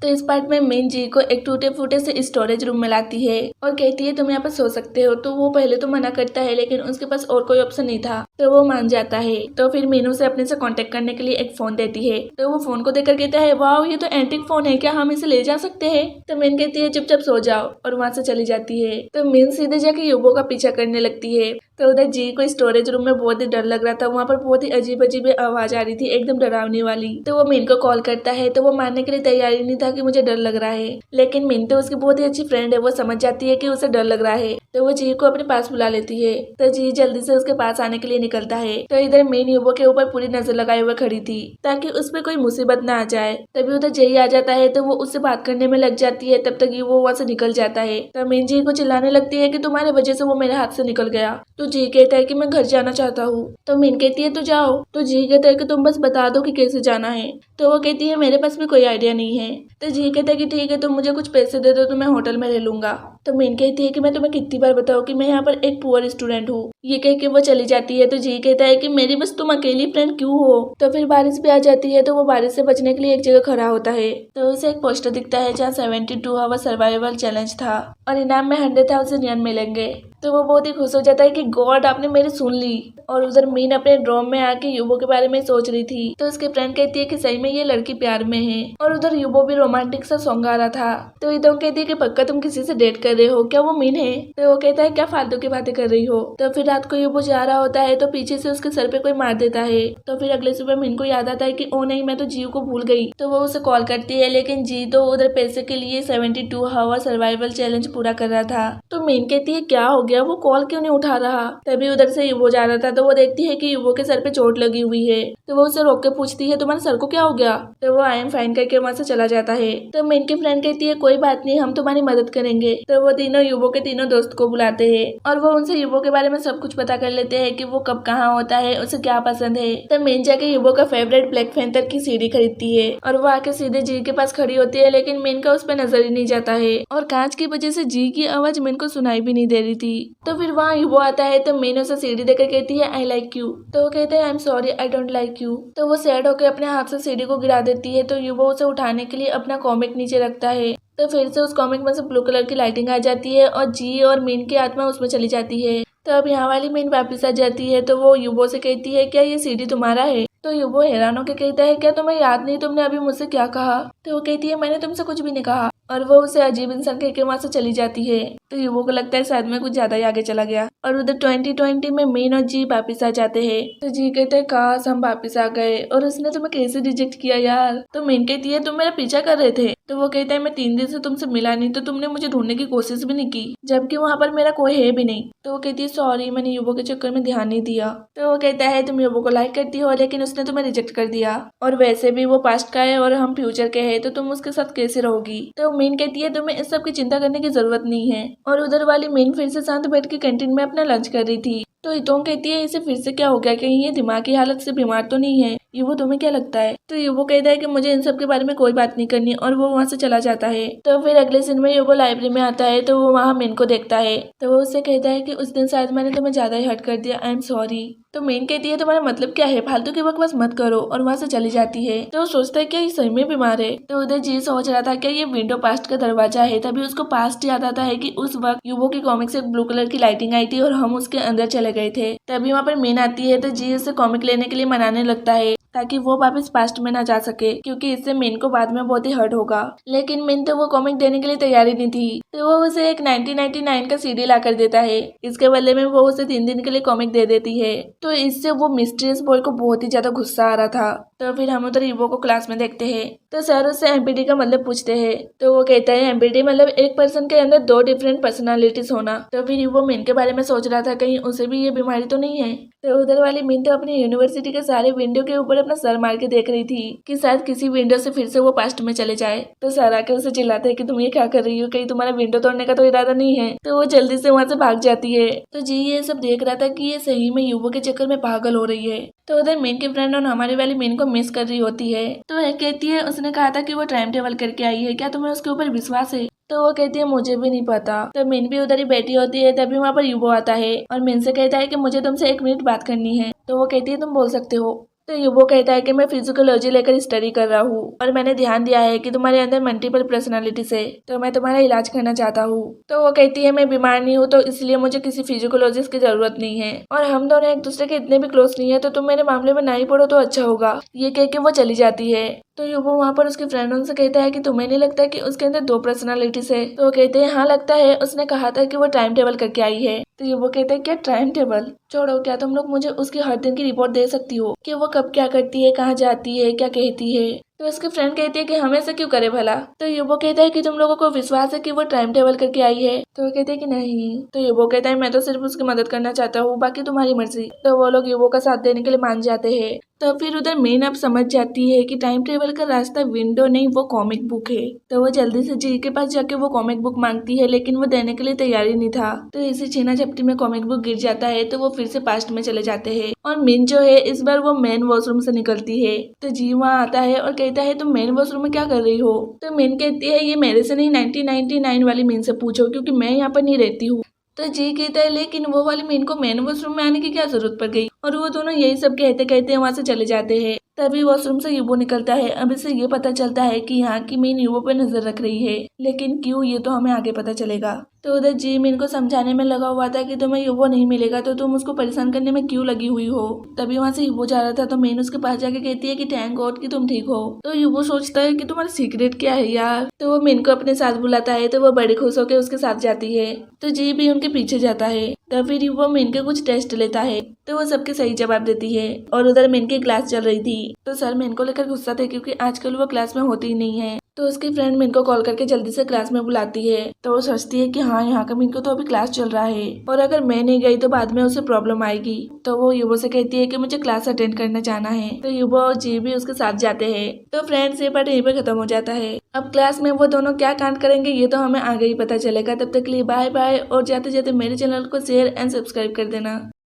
तो इस पार्ट में मीन जी को एक टूटे फूटे से स्टोरेज रूम में लाती है और कहती है तुम यहाँ पर सो सकते हो। तो वो पहले तो मना करता है लेकिन उसके पास और कोई ऑप्शन नहीं था तो वो मान जाता है। तो फिर मीनू से अपने से कांटेक्ट करने के लिए एक फोन देती है। तो वो फोन को देखकर कहता है वाह ये तो एंटीक फोन है, क्या हम इसे ले जा सकते हैं? तो मीन कहती है चुपचाप सो जाओ और वहाँ से चली जाती है। तो मीन सीधे जाके युबो का पीछा करने लगती है। तो उधर जी को स्टोरेज रूम में बहुत ही डर लग रहा था, वहाँ पर बहुत ही अजीब अजीब आवाज आ रही थी एकदम डरावनी वाली। तो वो मीन को कॉल करता है तो वो मानने के लिए तैयार ही नहीं था कि मुझे डर लग रहा है, लेकिन मीन तो उसकी बहुत ही अच्छी फ्रेंड है, वो समझ जाती है कि उसे डर लग रहा है। तो वो जी को अपने पास बुला लेती है। तो जी जल्दी से उसके पास आने के लिए निकलता है। तो इधर मीन युबो के ऊपर पूरी नजर लगाए हुए खड़ी थी ताकि उस पर कोई मुसीबत ना आ जाए। तभी उधर जय आ जाता है तो वो उससे बात करने में लग जाती है, तब तक वो वहाँ से निकल जाता है। तो मीन जी को चिल्लाने लगती है कि तुम्हारे वजह से वो मेरे हाथ से निकल गया। तो जी कहता है कि मैं घर जाना चाहता हूँ। तो मीन कहती है तो जाओ। तो जी कहता है कि तुम बस बता दो कि कैसे जाना है। तो वो कहती है मेरे पास भी कोई आइडिया नहीं है। तो जी कहता है कि ठीक है तुम मुझे कुछ पैसे दे दो तो मैं होटल में रह लूंगा। तो मीन कहती है कि मैं तुम्हें कितनी बार बताऊँ कि मैं यहाँ पर एक पुअर स्टूडेंट हूँ। ये कह के वो चली जाती है। तो जी कहता है कि मेरी बस तुम अकेली फ्रेंड क्यों हो। तो फिर बारिश भी आ जाती है तो वो बारिश से बचने के लिए एक जगह खड़ा होता है। तो उसे एक पोस्टर दिखता है जहाँ 72 आवर सर्वाइवल चैलेंज था और इनाम में 100,000 यन मिलेंगे। तो वो बहुत ही खुश हो जाता है कि गॉड आपने मेरी सुन ली। और उधर मीन अपने ड्रॉम में आके युबो के बारे में सोच रही थी। तो उसकी फ्रेंड कहती है कि सही में ये लड़की प्यार में है। और उधर युबो भी रोमांटिक सा सॉन्ग आ रहा था। तो इधर कहती है कि पक्का तुम किसी से डेट कर रहे हो क्या, वो मीन है? तो वो कहता है क्या फालतू की बातें कर रही हो। तो फिर रात को युबो जा रहा होता है तो पीछे से उसके सर पे कोई मार देता है। तो फिर अगले सुबह मीन को याद आता है कि ओ नहीं मैं तो जीव को भूल गई। तो वो उसे कॉल करती है लेकिन जी तो उधर पैसे के लिए 72 आवर सर्वाइवल चैलेंज पूरा कर रहा था। तो मीन कहती है क्या हो गया, वो कॉल क्यों नहीं उठा रहा। तभी उधर से युबो जा रहा था तो वो देखती है कि युबो के सर पे चोट लगी हुई है। तो वो उसे रोक के पूछती है तुम्हारे सर को क्या हो गया। तो वो आई एम फाइन करके वहाँ से चला जाता है। तो मीन की फ्रेंड कहती है कोई बात नहीं हम तुम्हारी मदद करेंगे। तो वो तीनों युबो के तीनों दोस्त को बुलाते हैं और वो उनसे युबो के बारे में सब कुछ पता कर लेते हैं कि वो कब कहाँ होता है, उसे क्या पसंद है। तो मीन जाके युबो का फेवरेट ब्लैक पैंथर की सीडी खरीदती है और वो आके सीधे जी के पास खड़ी होती है, लेकिन मीन का उस पर नजर ही नहीं जाता है और कांच की वजह से जी की आवाज मीन को सुनाई भी नहीं दे रही थी। तो फिर वहाँ युबो आता है तो मीन उसे सीडी देकर कहती है आई लाइक यू। तो वो कहते हैं I am sorry I don't like you. तो वो सैड होकर अपने हाथ से सीडी को गिरा देती है। तो युबो उसे उठाने के लिए अपना कॉमिक नीचे रखता है। तो फिर से उस कॉमिक में से ब्लू कलर की लाइटिंग आ जाती है और जी और मीन की आत्मा उसमें चली जाती है। तो अब यहाँ वाली मीन वापस आ जाती है। तो वो युबो से कहती है क्या ये सीडी तुम्हारा है। तो युबो हैरान होकर कहता है क्या तुम्हें याद नहीं तुमने अभी मुझसे क्या कहा। तो वो कहती है मैंने तुमसे कुछ भी नहीं कहा और वो उसे अजीब इंसान कहकर वहां से चली जाती है। तो युबो को लगता है शायद में कुछ ज्यादा ही आगे चला गया और उधर 2020 में मीन और जी वापिस आ जाते हैं। तो जी कहते हैं काश हम वापिस आ गए और उसने तुम्हें कैसे रिजेक्ट किया यार। तो मीन कहती है तुम मेरा पीछा कर रहे थे। तो वो कहता है मैं 3 दिन से तुमसे मिला नहीं तो तुमने मुझे ढूंढने की कोशिश भी नहीं की जबकि वहाँ पर मेरा कोई है भी नहीं। तो वो कहती है सॉरी मैंने युबो के चक्कर में ध्यान नहीं दिया। तो वो कहता है तुम युबो को लाइक करती हो लेकिन उसने तुम्हें रिजेक्ट कर दिया और वैसे भी वो पास्ट का है और हम फ्यूचर के हैं तो तुम उसके साथ कैसे रहोगी। तो मीन कहती है तुम्हें इस सब की चिंता करने की जरूरत नहीं है। और उधर वाली मीन फिर से शांत बैठ के कैंटीन में अपना लंच कर रही थी। तो इतोंग कहती है इसे फिर से क्या हो गया, कहीं ये दिमागी हालत से बीमार तो नहीं है। युबो तुम्हें क्या लगता है। तो युबो कहता है कि मुझे इन सब के बारे में कोई बात नहीं करनी और वो वहाँ से चला जाता है। तो फिर अगले दिन में युबो लाइब्रेरी में आता है तो वो वहाँ मीन को देखता है। तो वो उससे कहता है कि उस दिन शायद मैंने तुम्हें ज्यादा ही हर्ट कर दिया, आई एम सॉरी। तो मीन कहती है तुम्हारा मतलब क्या है, फालतू की बकवास मत करो और वहाँ से चली जाती है। तो वो सोचता है क्या ये सही में बीमार है। तो उधर जी सोच रहा था क्या ये विंडो पास्ट का दरवाजा है। तभी उसको पास्ट याद आता है कि उस वक्त युबो की कॉमिक से ब्लू कलर की लाइटिंग आई थी और हम उसके अंदर चले गए थे। तभी वहाँ पर मीन आती है तो जी उसे कॉमिक लेने के लिए मनाने लगता है ताकि वो वापस पास्ट में ना जा सके क्योंकि इससे मीन को बाद में बहुत ही हर्ट होगा। लेकिन मीन तो वो कॉमिक देने के लिए तैयार ही नहीं थी। तो वो उसे एक 1999 का सीडी ला कर देता है। इसके बदले में वो उसे 3 दिन के लिए कॉमिक दे देती है। तो इससे वो मिस्टीरियस बॉय को बहुत ही ज्यादा गुस्सा आ रहा था। तो फिर हम उधर युबो को क्लास में देखते हैं। तो सर उससे एमपीटी का मतलब पूछते हैं। तो वो कहता है एमपीटी मतलब एक पर्सन के अंदर 2 डिफरेंट पर्सनालिटीज होना। तो फिर युबो मीन के बारे में सोच रहा था कहीं उसे भी ये बीमारी तो नहीं है। तो उधर वाली मीन तो अपनी यूनिवर्सिटी के सारे विंडो के ऊपर अपना सर मार के देख रही थी कि शायद किसी विंडो से फिर से वो पास्ट में चले जाए। तो सर आके उसे चिल्लाते हैं कि तुम ये क्या कर रही हो, कहीं तुम्हारा विंडो तोड़ने का तो इरादा नहीं है। तो वो जल्दी से वहाँ से भाग जाती है। तो जी ये सब देख रहा था कि ये सही में युबो के चक्कर में पागल हो रही है। तो उधर मीन की फ्रेंड और हमारी वाली मीन को मिस कर रही होती है। तो वह कहती है उसने कहा था कि वो टाइम टेबल करके आई है, क्या तुम्हें उसके ऊपर विश्वास है। तो वो कहती है मुझे भी नहीं पता। तो मीन भी उधर ही बैठी होती है। तभी वहाँ पर युबो आता है और मीन से कहता है कि मुझे तुमसे 1 मिनट बात करनी है। तो वो कहती है तुम बोल सकते हो। तो ये वो कहता है कि मैं फिजिकोलॉजी लेकर स्टडी कर रहा हूँ और मैंने ध्यान दिया है कि तुम्हारे अंदर मल्टीपल पर्सनालिटीज है, तो मैं तुम्हारा इलाज करना चाहता हूँ। तो वो कहती है मैं बीमार नहीं हूँ, तो इसलिए मुझे किसी फिजिकोलॉजिस्ट की जरूरत नहीं है और हम दोनों एक दूसरे के इतने भी क्लोज नहीं है, तो तुम मेरे मामले में ना ही पड़ो तो अच्छा होगा। ये कह के वो चली जाती है। तो युवो वहाँ पर उसके फ्रेंड उनसे कहता है कि तुम्हें नहीं लगता कि उसके अंदर 2 पर्सनालिटीज है? तो वो कहते हैं हाँ लगता है, उसने कहा था कि वो टाइम टेबल करके आई है। तो युवो कहते हैं क्या टाइम टेबल? छोड़ो, क्या तुम लोग मुझे उसकी हर दिन की रिपोर्ट दे सकती हो कि वो कब क्या करती है, कहाँ जाती है, क्या कहती है? तो उसके फ्रेंड कहती है कि हम ऐसा क्यों करे भला? तो युवो कहता है कि तुम लोगों को विश्वास है कि वो टाइम टेबल करके आई है? तो वो कहते हैं कि नहीं। तो युवो कहता है मैं तो सिर्फ उसकी मदद करना चाहता हूँ, बाकी तुम्हारी मर्जी। तो वो लोग युवो का साथ देने के लिए मान जाते हैं। तो फिर उधर मेन अब समझ जाती है कि टाइम ट्रेवल का रास्ता विंडो नहीं, वो कॉमिक बुक है। तो वो जल्दी से जी के पास जाके वो कॉमिक बुक मांगती है, लेकिन वो देने के लिए तैयार ही नहीं था। तो इसी छीना झपटी में कॉमिक बुक गिर जाता है, तो वो फिर से पास्ट में चले जाते हैं और मिन जो है इस बार वो मेन वॉशरूम से निकलती है। तो जी वहाँ आता है और कहता है तुम मेन वॉशरूम में क्या कर रही हो? तो मिन कहती है ये मेरे से नहीं, 1999 वाली मिन से पूछो, क्योंकि मैं यहाँ पर नहीं रहती हूँ। तो जी कहता है लेकिन वो वाली मीन को मेन वॉशरूम में आने की क्या जरूरत पड़ गई? और वो दोनों यही सब कहते कहते वहां से चले जाते हैं। तभी वॉशरूम से युवो निकलता है। अब इसे ये पता चलता है कि यहाँ की मीन युवो पे नजर रख रही है, लेकिन क्यों ये तो हमें आगे पता चलेगा। तो उधर जी मीन को समझाने में लगा हुआ था कि तुम्हें युवो नहीं मिलेगा, तो तुम उसको परेशान करने में क्यों लगी हुई हो। तभी वहाँ से युवो जा रहा था, तो मीन उसके पास जाके कहती है कि थैंक गॉड कि तुम ठीक हो। तो युवो सोचता है कि तुम्हारा सीक्रेट क्या है यार। तो वो मीन को अपने साथ बुलाता है, तो वो बड़ी खुश होकर उसके साथ जाती है। तो जी भी उनके पीछे जाता है। तो फिर वो मीन के कुछ टेस्ट लेता है, तो वो सबके सही जवाब देती है। और उधर मीन की क्लास चल रही थी, तो सर मीन को लेकर गुस्सा थे क्योंकि आजकल वो क्लास में होती ही नहीं है। तो उसकी फ्रेंड मीन को कॉल करके जल्दी से क्लास में बुलाती है। तो वो सोचती है कि हाँ यहाँ का मीन को तो अभी क्लास चल रहा है और अगर मैं नहीं गई तो बाद में उसे प्रॉब्लम आएगी। तो वो युवो से कहती है कि मुझे क्लास अटेंड करना जाना है। तो युवो और जी भी उसके साथ जाते हैं। तो फ्रेंड्स ये पार्ट यहीं पे खत्म हो जाता है। अब क्लास में वो दोनों क्या कांड करेंगे ये तो हमें आगे ही पता चलेगा। तब तक के लिए बाय बाय, और जाते जाते मेरे चैनल को शेयर एंड सब्सक्राइब कर देना।